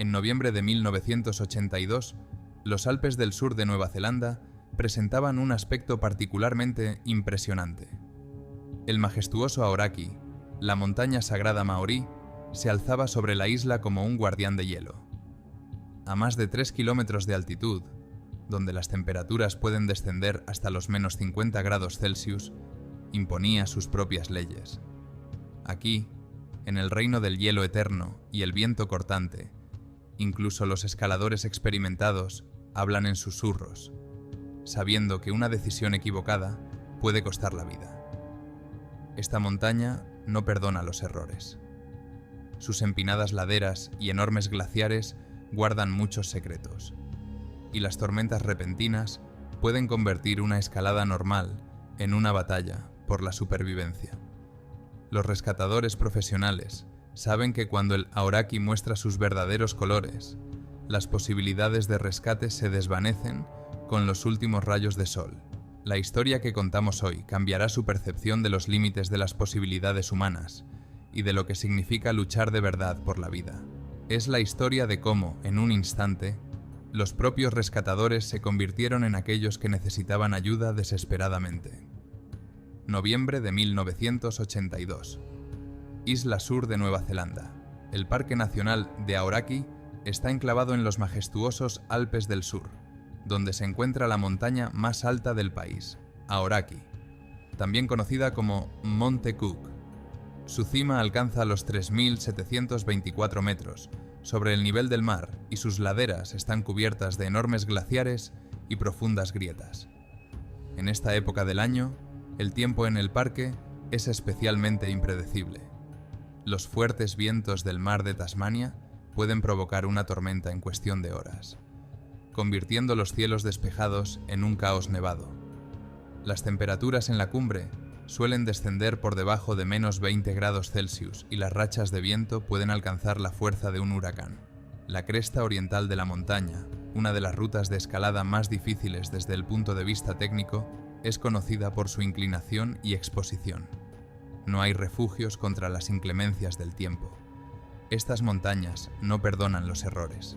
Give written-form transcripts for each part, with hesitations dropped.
En noviembre de 1982, los Alpes del sur de Nueva Zelanda presentaban un aspecto particularmente impresionante. El majestuoso Aoraki, la montaña sagrada maorí, se alzaba sobre la isla como un guardián de hielo. A más de 3 kilómetros de altitud, donde las temperaturas pueden descender hasta los menos 50 grados Celsius, imponía sus propias leyes. Aquí, en el reino del hielo eterno y el viento cortante, incluso los escaladores experimentados hablan en susurros, sabiendo que una decisión equivocada puede costar la vida. Esta montaña no perdona los errores. Sus empinadas laderas y enormes glaciares guardan muchos secretos, y las tormentas repentinas pueden convertir una escalada normal en una batalla por la supervivencia. Los rescatadores profesionales saben que cuando el Aoraki muestra sus verdaderos colores, las posibilidades de rescate se desvanecen con los últimos rayos de sol. La historia que contamos hoy cambiará su percepción de los límites de las posibilidades humanas y de lo que significa luchar de verdad por la vida. Es la historia de cómo, en un instante, los propios rescatadores se convirtieron en aquellos que necesitaban ayuda desesperadamente. Noviembre de 1982. Isla Sur de Nueva Zelanda. El Parque Nacional de Aoraki está enclavado en los majestuosos Alpes del Sur, donde se encuentra la montaña más alta del país, Aoraki, también conocida como Monte Cook. Su cima alcanza los 3.724 metros sobre el nivel del mar y sus laderas están cubiertas de enormes glaciares y profundas grietas. En esta época del año, el tiempo en el parque es especialmente impredecible. Los fuertes vientos del mar de Tasmania pueden provocar una tormenta en cuestión de horas, convirtiendo los cielos despejados en un caos nevado. Las temperaturas en la cumbre suelen descender por debajo de menos 20 grados Celsius y las rachas de viento pueden alcanzar la fuerza de un huracán. La cresta oriental de la montaña, una de las rutas de escalada más difíciles desde el punto de vista técnico, es conocida por su inclinación y exposición. No hay refugios contra las inclemencias del tiempo. Estas montañas no perdonan los errores.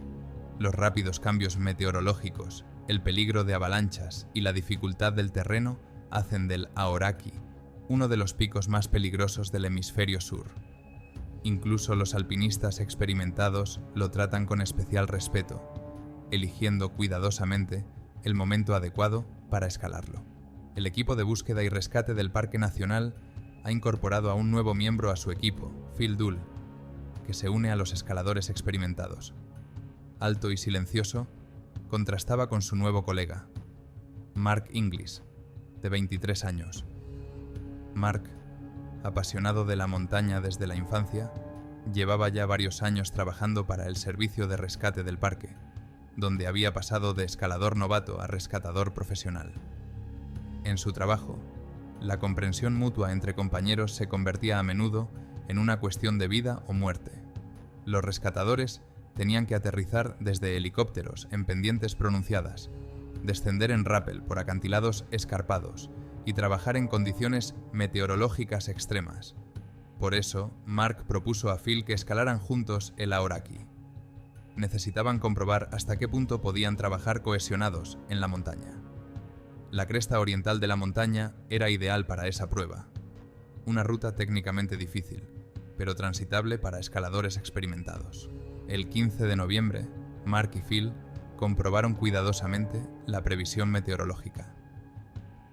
Los rápidos cambios meteorológicos, el peligro de avalanchas y la dificultad del terreno hacen del Aoraki uno de los picos más peligrosos del hemisferio sur. Incluso los alpinistas experimentados lo tratan con especial respeto, eligiendo cuidadosamente el momento adecuado para escalarlo. El equipo de búsqueda y rescate del Parque Nacional ha incorporado a un nuevo miembro a su equipo, Phil Dool, que se une a los escaladores experimentados. Alto y silencioso, contrastaba con su nuevo colega, Mark Inglis, de 23 años. Mark, apasionado de la montaña desde la infancia, llevaba ya varios años trabajando para el servicio de rescate del parque, donde había pasado de escalador novato a rescatador profesional. En su trabajo, la comprensión mutua entre compañeros se convertía a menudo en una cuestión de vida o muerte. Los rescatadores tenían que aterrizar desde helicópteros en pendientes pronunciadas, descender en rappel por acantilados escarpados y trabajar en condiciones meteorológicas extremas. Por eso, Mark propuso a Phil que escalaran juntos el Aoraki. Necesitaban comprobar hasta qué punto podían trabajar cohesionados en la montaña. La cresta oriental de la montaña era ideal para esa prueba. Una ruta técnicamente difícil, pero transitable para escaladores experimentados. El 15 de noviembre, Mark y Phil comprobaron cuidadosamente la previsión meteorológica.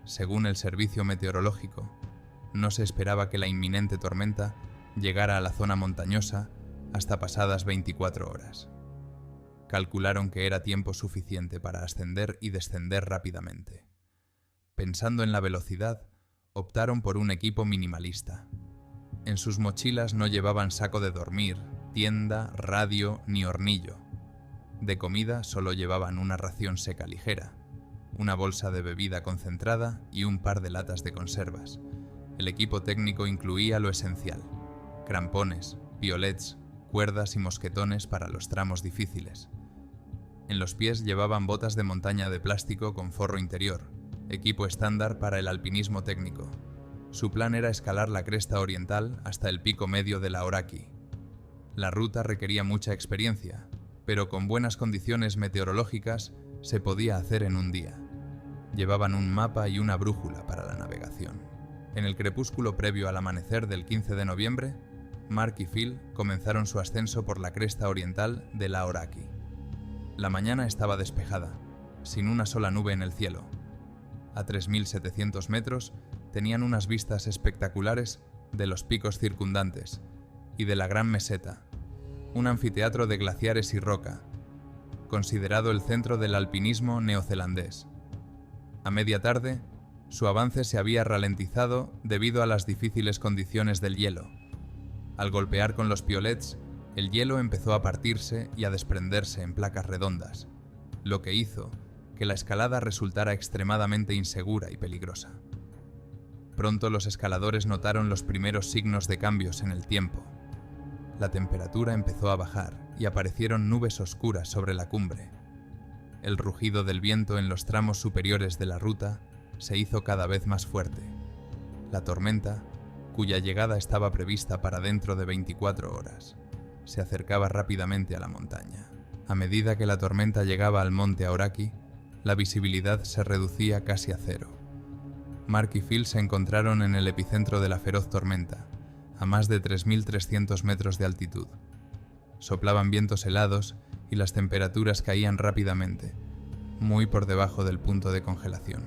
Según el servicio meteorológico, no se esperaba que la inminente tormenta llegara a la zona montañosa hasta pasadas 24 horas. Calcularon que era tiempo suficiente para ascender y descender rápidamente. Pensando en la velocidad, optaron por un equipo minimalista. En sus mochilas no llevaban saco de dormir, tienda, radio ni hornillo. De comida solo llevaban una ración seca ligera, una bolsa de bebida concentrada y un par de latas de conservas. El equipo técnico incluía lo esencial: crampones, piolets, cuerdas y mosquetones para los tramos difíciles. En los pies llevaban botas de montaña de plástico con forro interior, equipo estándar para el alpinismo técnico. Su plan era escalar la cresta oriental hasta el pico medio del Aoraki. La ruta requería mucha experiencia, pero con buenas condiciones meteorológicas se podía hacer en un día. Llevaban un mapa y una brújula para la navegación. En el crepúsculo previo al amanecer del 15 de noviembre, Mark y Phil comenzaron su ascenso por la cresta oriental de la Aoraki. La mañana estaba despejada, sin una sola nube en el cielo. A 3.700 metros tenían unas vistas espectaculares de los picos circundantes y de la Gran Meseta, un anfiteatro de glaciares y roca, considerado el centro del alpinismo neozelandés. A media tarde, su avance se había ralentizado debido a las difíciles condiciones del hielo. Al golpear con los piolets, el hielo empezó a partirse y a desprenderse en placas redondas, lo que hizo que la escalada resultara extremadamente insegura y peligrosa. Pronto los escaladores notaron los primeros signos de cambios en el tiempo. La temperatura empezó a bajar y aparecieron nubes oscuras sobre la cumbre. El rugido del viento en los tramos superiores de la ruta se hizo cada vez más fuerte. La tormenta, cuya llegada estaba prevista para dentro de 24 horas, se acercaba rápidamente a la montaña. A medida que la tormenta llegaba al monte Aoraki, la visibilidad se reducía casi a cero. Mark y Phil se encontraron en el epicentro de la feroz tormenta, a más de 3.300 metros de altitud. Soplaban vientos helados y las temperaturas caían rápidamente, muy por debajo del punto de congelación.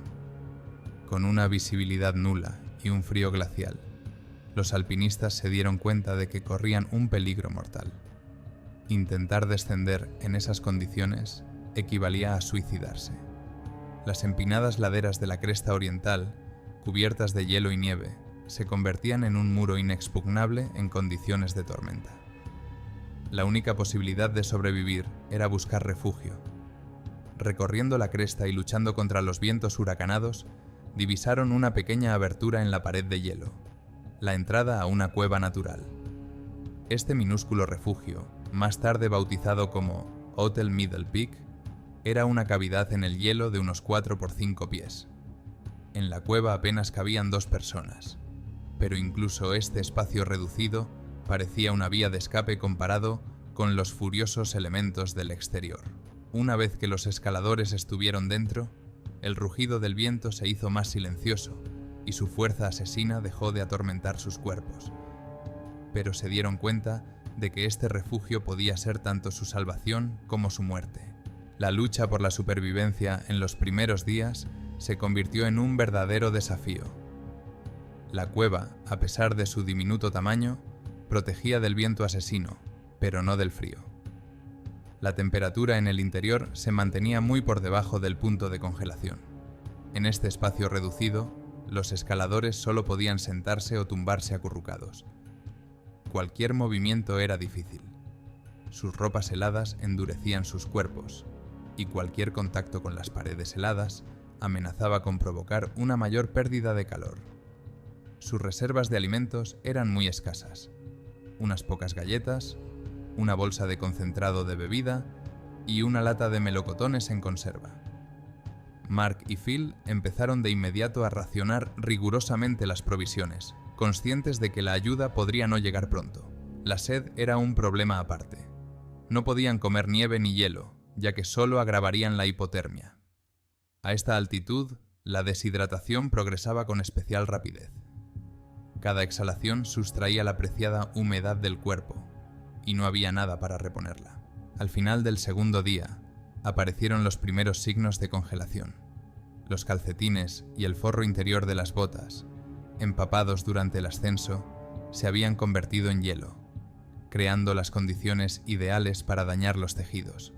Con una visibilidad nula y un frío glacial, los alpinistas se dieron cuenta de que corrían un peligro mortal. Intentar descender en esas condiciones equivalía a suicidarse. Las empinadas laderas de la cresta oriental, cubiertas de hielo y nieve, se convertían en un muro inexpugnable en condiciones de tormenta. La única posibilidad de sobrevivir era buscar refugio. Recorriendo la cresta y luchando contra los vientos huracanados, divisaron una pequeña abertura en la pared de hielo, la entrada a una cueva natural. Este minúsculo refugio, más tarde bautizado como Hotel Middle Peak, era una cavidad en el hielo de unos 4 por 5 pies. En la cueva apenas cabían 2 personas, pero incluso este espacio reducido parecía una vía de escape comparado con los furiosos elementos del exterior. Una vez que los escaladores estuvieron dentro, el rugido del viento se hizo más silencioso y su fuerza asesina dejó de atormentar sus cuerpos. Pero se dieron cuenta de que este refugio podía ser tanto su salvación como su muerte. La lucha por la supervivencia en los primeros días se convirtió en un verdadero desafío. La cueva, a pesar de su diminuto tamaño, protegía del viento asesino, pero no del frío. La temperatura en el interior se mantenía muy por debajo del punto de congelación. En este espacio reducido, los escaladores solo podían sentarse o tumbarse acurrucados. Cualquier movimiento era difícil. Sus ropas heladas endurecían sus cuerpos, y cualquier contacto con las paredes heladas amenazaba con provocar una mayor pérdida de calor. Sus reservas de alimentos eran muy escasas. Unas pocas galletas, una bolsa de concentrado de bebida y una lata de melocotones en conserva. Mark y Phil empezaron de inmediato a racionar rigurosamente las provisiones, conscientes de que la ayuda podría no llegar pronto. La sed era un problema aparte. No podían comer nieve ni hielo, ya que solo agravarían la hipotermia. A esta altitud, la deshidratación progresaba con especial rapidez. Cada exhalación sustraía la preciada humedad del cuerpo, y no había nada para reponerla. Al final del segundo día, aparecieron los primeros signos de congelación. Los calcetines y el forro interior de las botas, empapados durante el ascenso, se habían convertido en hielo, creando las condiciones ideales para dañar los tejidos.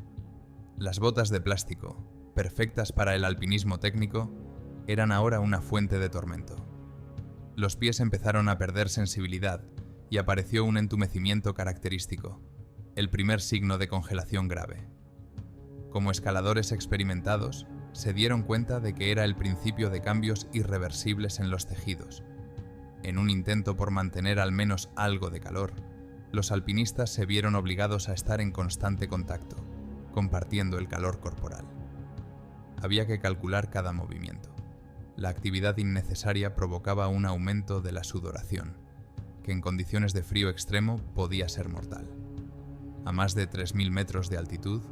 Las botas de plástico, perfectas para el alpinismo técnico, eran ahora una fuente de tormento. Los pies empezaron a perder sensibilidad y apareció un entumecimiento característico, el primer signo de congelación grave. Como escaladores experimentados, se dieron cuenta de que era el principio de cambios irreversibles en los tejidos. En un intento por mantener al menos algo de calor, los alpinistas se vieron obligados a estar en constante contacto, compartiendo el calor corporal. Había que calcular cada movimiento. La actividad innecesaria provocaba un aumento de la sudoración, que en condiciones de frío extremo podía ser mortal. A más de 3.000 metros de altitud,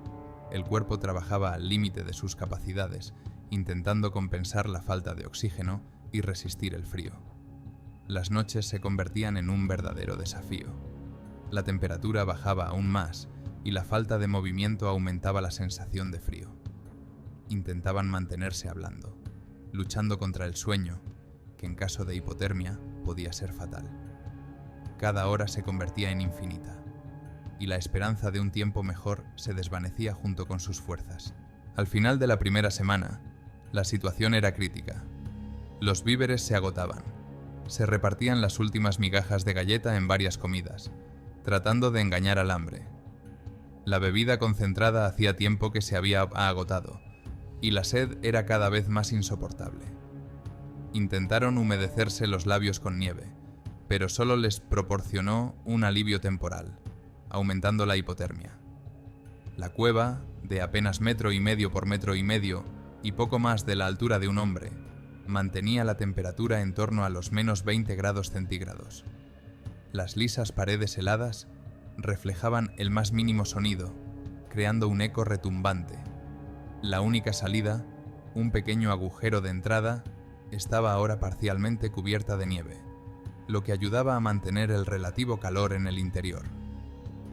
el cuerpo trabajaba al límite de sus capacidades, intentando compensar la falta de oxígeno y resistir el frío. Las noches se convertían en un verdadero desafío. La temperatura bajaba aún más y la falta de movimiento aumentaba la sensación de frío. Intentaban mantenerse hablando, luchando contra el sueño, que en caso de hipotermia podía ser fatal. Cada hora se convertía en infinita, y la esperanza de un tiempo mejor se desvanecía junto con sus fuerzas. Al final de la primera semana, la situación era crítica. Los víveres se agotaban. Se repartían las últimas migajas de galleta en varias comidas, tratando de engañar al hambre. La bebida concentrada hacía tiempo que se había agotado, y la sed era cada vez más insoportable. Intentaron humedecerse los labios con nieve, pero solo les proporcionó un alivio temporal, aumentando la hipotermia. La cueva, de apenas 1,5 metros por 1,5 metros y poco más de la altura de un hombre, mantenía la temperatura en torno a los -20 grados centígrados. Las lisas paredes heladas reflejaban el más mínimo sonido, creando un eco retumbante. La única salida, un pequeño agujero de entrada, estaba ahora parcialmente cubierta de nieve, lo que ayudaba a mantener el relativo calor en el interior.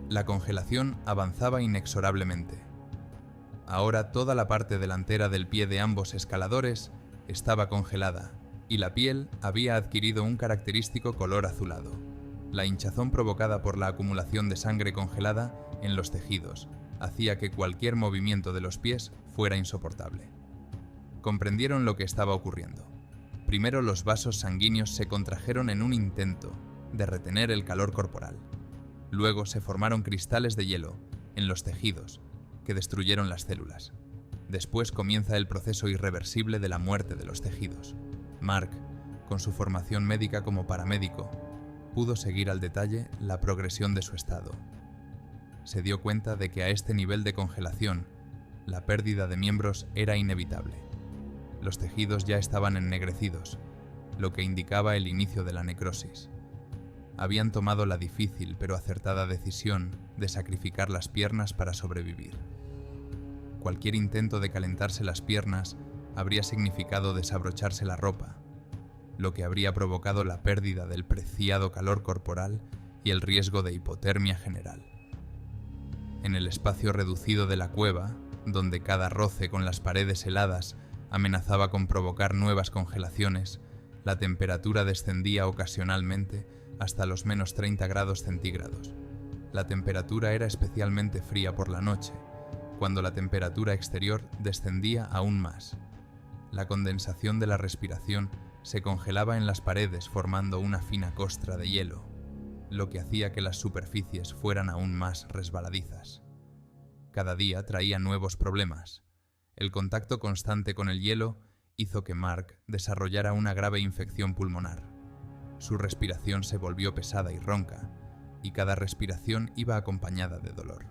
La congelación avanzaba inexorablemente. Ahora toda la parte delantera del pie de ambos escaladores estaba congelada, y la piel había adquirido un característico color azulado. La hinchazón provocada por la acumulación de sangre congelada en los tejidos hacía que cualquier movimiento de los pies fuera insoportable. Comprendieron lo que estaba ocurriendo. Primero los vasos sanguíneos se contrajeron en un intento de retener el calor corporal. Luego se formaron cristales de hielo en los tejidos que destruyeron las células. Después comienza el proceso irreversible de la muerte de los tejidos. Mark, con su formación médica como paramédico, pudo seguir al detalle la progresión de su estado. Se dio cuenta de que a este nivel de congelación, la pérdida de miembros era inevitable. Los tejidos ya estaban ennegrecidos, lo que indicaba el inicio de la necrosis. Habían tomado la difícil pero acertada decisión de sacrificar las piernas para sobrevivir. Cualquier intento de calentarse las piernas habría significado desabrocharse la ropa, lo que habría provocado la pérdida del preciado calor corporal y el riesgo de hipotermia general. En el espacio reducido de la cueva, donde cada roce con las paredes heladas amenazaba con provocar nuevas congelaciones, la temperatura descendía ocasionalmente hasta los -30 grados centígrados. La temperatura era especialmente fría por la noche, cuando la temperatura exterior descendía aún más. La condensación de la respiración se congelaba en las paredes formando una fina costra de hielo, lo que hacía que las superficies fueran aún más resbaladizas. Cada día traía nuevos problemas. El contacto constante con el hielo hizo que Mark desarrollara una grave infección pulmonar. Su respiración se volvió pesada y ronca, y cada respiración iba acompañada de dolor.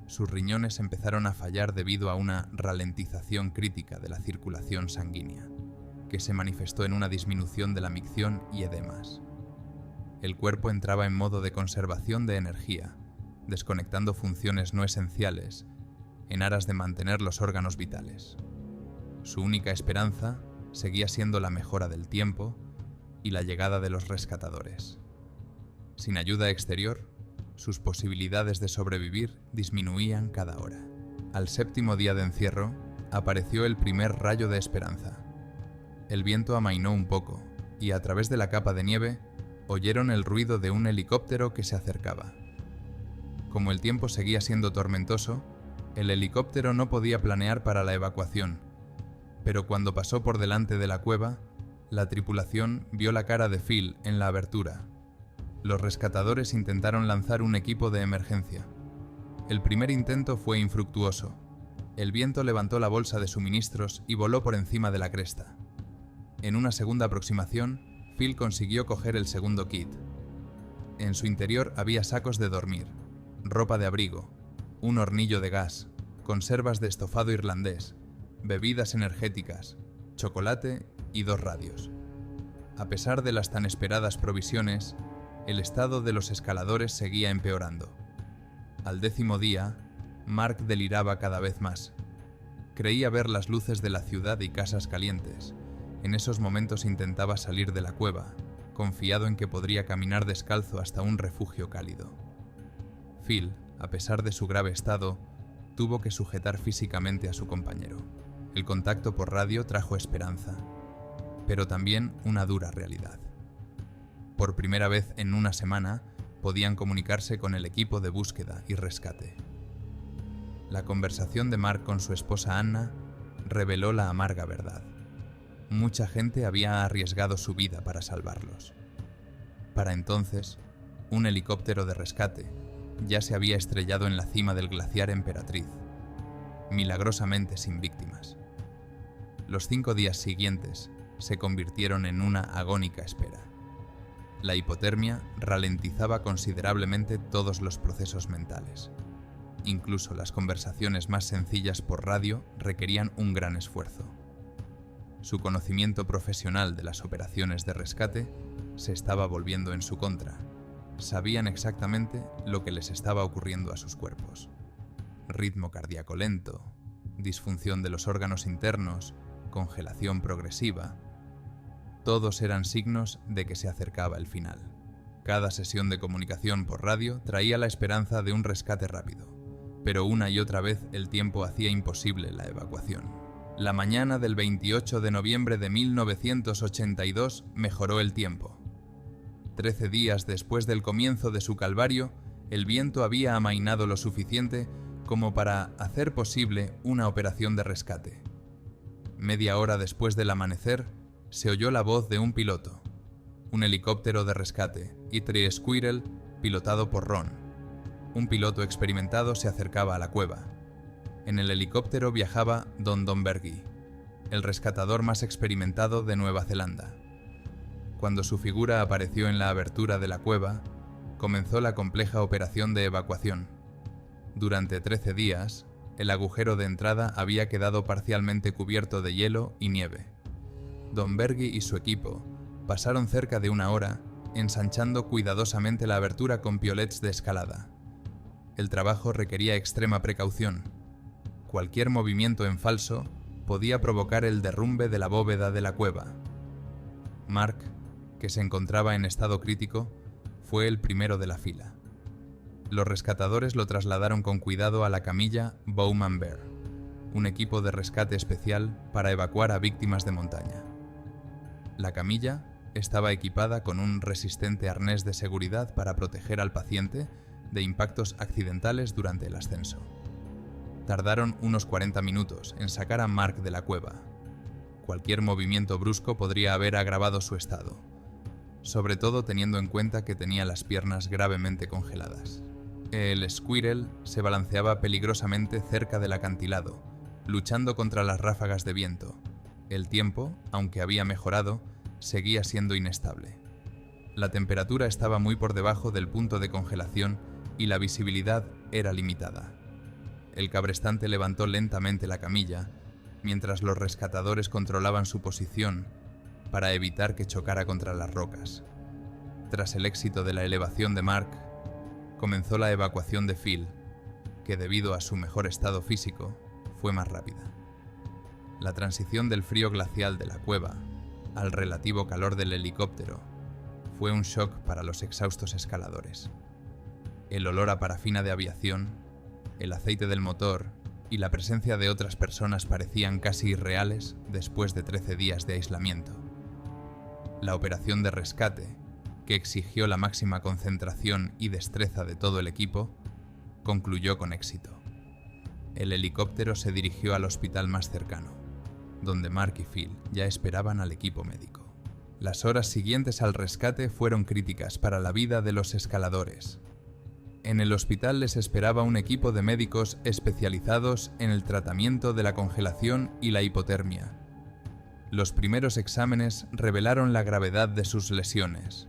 Sus riñones empezaron a fallar debido a una ralentización crítica de la circulación sanguínea, que se manifestó en una disminución de la micción y edemas. El cuerpo entraba en modo de conservación de energía, desconectando funciones no esenciales, en aras de mantener los órganos vitales. Su única esperanza seguía siendo la mejora del tiempo y la llegada de los rescatadores. Sin ayuda exterior, sus posibilidades de sobrevivir disminuían cada hora. Al 7º día de encierro, apareció el primer rayo de esperanza. El viento amainó un poco, y a través de la capa de nieve, oyeron el ruido de un helicóptero que se acercaba. Como el tiempo seguía siendo tormentoso, el helicóptero no podía planear para la evacuación, pero cuando pasó por delante de la cueva, la tripulación vio la cara de Phil en la abertura. Los rescatadores intentaron lanzar un equipo de emergencia. El primer intento fue infructuoso. El viento levantó la bolsa de suministros y voló por encima de la cresta. En una segunda aproximación, Phil consiguió coger el segundo kit. En su interior había sacos de dormir, ropa de abrigo, un hornillo de gas, conservas de estofado irlandés, bebidas energéticas, chocolate y 2 radios. A pesar de las tan esperadas provisiones, el estado de los escaladores seguía empeorando. Al 10º día, Mark deliraba cada vez más. Creía ver las luces de la ciudad y casas calientes. En esos momentos intentaba salir de la cueva, confiado en que podría caminar descalzo hasta un refugio cálido. Phil, a pesar de su grave estado, tuvo que sujetar físicamente a su compañero. El contacto por radio trajo esperanza, pero también una dura realidad. Por primera vez en una semana, podían comunicarse con el equipo de búsqueda y rescate. La conversación de Mark con su esposa Anna reveló la amarga verdad. Mucha gente había arriesgado su vida para salvarlos. Para entonces, un helicóptero de rescate ya se había estrellado en la cima del glaciar Emperatriz, milagrosamente sin víctimas. Los 5 días siguientes se convirtieron en una agónica espera. La hipotermia ralentizaba considerablemente todos los procesos mentales. Incluso las conversaciones más sencillas por radio requerían un gran esfuerzo. Su conocimiento profesional de las operaciones de rescate se estaba volviendo en su contra. Sabían exactamente lo que les estaba ocurriendo a sus cuerpos. Ritmo cardíaco lento, disfunción de los órganos internos, congelación progresiva. Todos eran signos de que se acercaba el final. Cada sesión de comunicación por radio traía la esperanza de un rescate rápido, pero una y otra vez el tiempo hacía imposible la evacuación. La mañana del 28 de noviembre de 1982 mejoró el tiempo. 13 días después del comienzo de su calvario, el viento había amainado lo suficiente como para hacer posible una operación de rescate. Media hora después del amanecer, se oyó la voz de un piloto. Un helicóptero de rescate, E-3 Squirrel, pilotado por Ron. Un piloto experimentado se acercaba a la cueva. En el helicóptero viajaba Don Dombergi, el rescatador más experimentado de Nueva Zelanda. Cuando su figura apareció en la abertura de la cueva, comenzó la compleja operación de evacuación. Durante 13 días, el agujero de entrada había quedado parcialmente cubierto de hielo y nieve. Dombergi y su equipo pasaron cerca de 1 hora ensanchando cuidadosamente la abertura con piolets de escalada. El trabajo requería extrema precaución. Cualquier movimiento en falso podía provocar el derrumbe de la bóveda de la cueva. Mark, que se encontraba en estado crítico, fue el primero de la fila. Los rescatadores lo trasladaron con cuidado a la camilla Bowman Bear, un equipo de rescate especial para evacuar a víctimas de montaña. La camilla estaba equipada con un resistente arnés de seguridad para proteger al paciente de impactos accidentales durante el ascenso. Tardaron unos 40 minutos en sacar a Mark de la cueva. Cualquier movimiento brusco podría haber agravado su estado, sobre todo teniendo en cuenta que tenía las piernas gravemente congeladas. El Squirrel se balanceaba peligrosamente cerca del acantilado, luchando contra las ráfagas de viento. El tiempo, aunque había mejorado, seguía siendo inestable. La temperatura estaba muy por debajo del punto de congelación y la visibilidad era limitada. El cabrestante levantó lentamente la camilla, mientras los rescatadores controlaban su posición para evitar que chocara contra las rocas. Tras el éxito de la elevación de Mark, comenzó la evacuación de Phil, que debido a su mejor estado físico, fue más rápida. La transición del frío glacial de la cueva al relativo calor del helicóptero fue un shock para los exhaustos escaladores. El olor a parafina de aviación, el aceite del motor y la presencia de otras personas parecían casi irreales después de 13 días de aislamiento. La operación de rescate, que exigió la máxima concentración y destreza de todo el equipo, concluyó con éxito. El helicóptero se dirigió al hospital más cercano, donde Mark y Phil ya esperaban al equipo médico. Las horas siguientes al rescate fueron críticas para la vida de los escaladores. En el hospital les esperaba un equipo de médicos especializados en el tratamiento de la congelación y la hipotermia. Los primeros exámenes revelaron la gravedad de sus lesiones.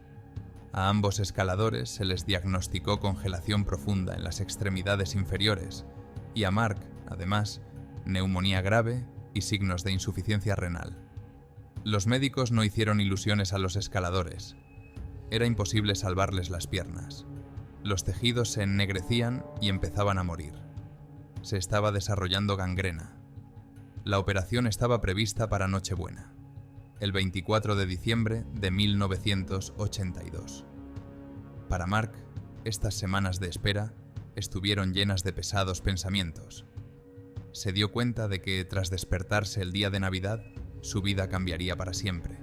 A ambos escaladores se les diagnosticó congelación profunda en las extremidades inferiores y a Mark, además, neumonía grave y signos de insuficiencia renal. Los médicos no hicieron ilusiones a los escaladores. Era imposible salvarles las piernas. Los tejidos se ennegrecían y empezaban a morir. Se estaba desarrollando gangrena. La operación estaba prevista para Nochebuena, el 24 de diciembre de 1982. Para Mark, estas semanas de espera estuvieron llenas de pesados pensamientos. Se dio cuenta de que, tras despertarse el día de Navidad, su vida cambiaría para siempre.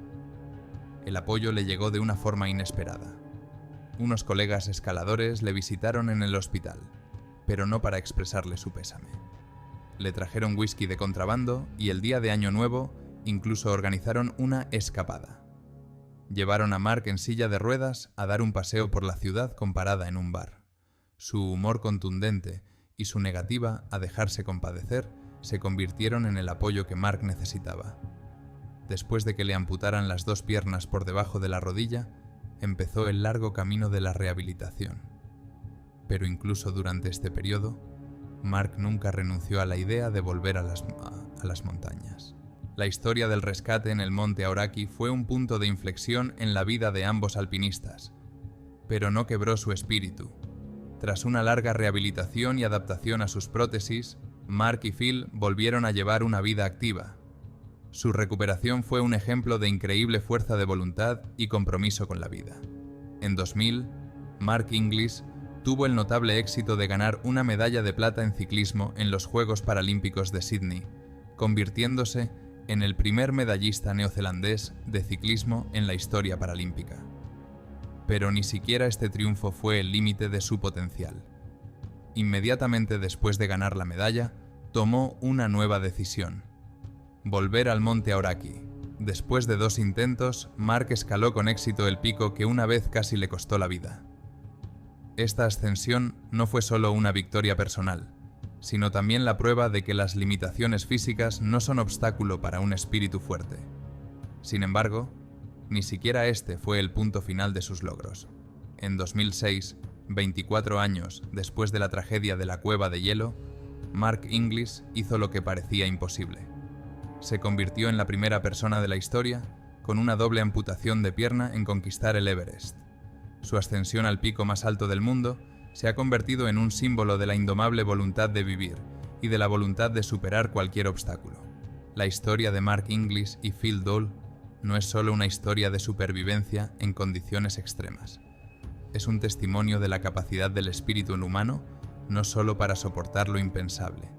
El apoyo le llegó de una forma inesperada. Unos colegas escaladores le visitaron en el hospital, pero no para expresarle su pésame. Le trajeron whisky de contrabando y el día de Año Nuevo incluso organizaron una escapada. Llevaron a Mark en silla de ruedas a dar un paseo por la ciudad con parada en un bar. Su humor contundente y su negativa a dejarse compadecer se convirtieron en el apoyo que Mark necesitaba. Después de que le amputaran las 2 piernas por debajo de la rodilla, empezó el largo camino de la rehabilitación. Pero incluso durante este periodo, Mark nunca renunció a la idea de volver a las montañas. La historia del rescate en el monte Aoraki fue un punto de inflexión en la vida de ambos alpinistas, pero no quebró su espíritu. Tras una larga rehabilitación y adaptación a sus prótesis, Mark y Phil volvieron a llevar una vida activa. Su recuperación fue un ejemplo de increíble fuerza de voluntad y compromiso con la vida. En 2000, Mark Inglis tuvo el notable éxito de ganar una medalla de plata en ciclismo en los Juegos Paralímpicos de Sydney, convirtiéndose en el primer medallista neozelandés de ciclismo en la historia paralímpica. Pero ni siquiera este triunfo fue el límite de su potencial. Inmediatamente después de ganar la medalla, tomó una nueva decisión: volver al monte Aoraki. Después de 2 intentos, Mark escaló con éxito el pico que una vez casi le costó la vida. Esta ascensión no fue solo una victoria personal, sino también la prueba de que las limitaciones físicas no son obstáculo para un espíritu fuerte. Sin embargo, ni siquiera este fue el punto final de sus logros. En 2006, 24 años después de la tragedia de la cueva de hielo, Mark Inglis hizo lo que parecía imposible. Se convirtió en la primera persona de la historia con una doble amputación de pierna en conquistar el Everest. Su ascensión al pico más alto del mundo se ha convertido en un símbolo de la indomable voluntad de vivir y de la voluntad de superar cualquier obstáculo. La historia de Mark Inglis y Phil Dole no es solo una historia de supervivencia en condiciones extremas. Es un testimonio de la capacidad del espíritu humano no solo para soportar lo impensable,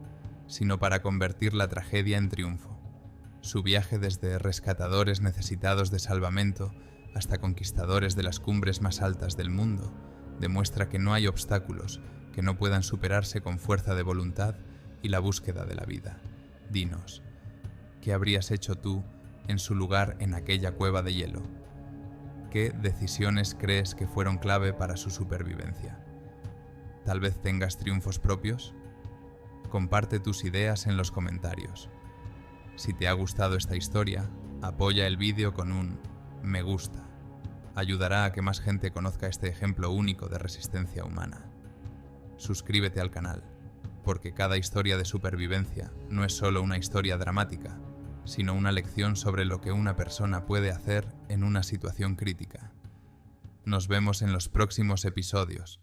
sino para convertir la tragedia en triunfo. Su viaje desde rescatadores necesitados de salvamento hasta conquistadores de las cumbres más altas del mundo demuestra que no hay obstáculos que no puedan superarse con fuerza de voluntad y la búsqueda de la vida. Dinos, ¿qué habrías hecho tú en su lugar en aquella cueva de hielo? ¿Qué decisiones crees que fueron clave para su supervivencia? ¿Tal vez tengas triunfos propios? Comparte tus ideas en los comentarios. Si te ha gustado esta historia, apoya el vídeo con un me gusta. Ayudará a que más gente conozca este ejemplo único de resistencia humana. Suscríbete al canal, porque cada historia de supervivencia no es solo una historia dramática, sino una lección sobre lo que una persona puede hacer en una situación crítica. Nos vemos en los próximos episodios.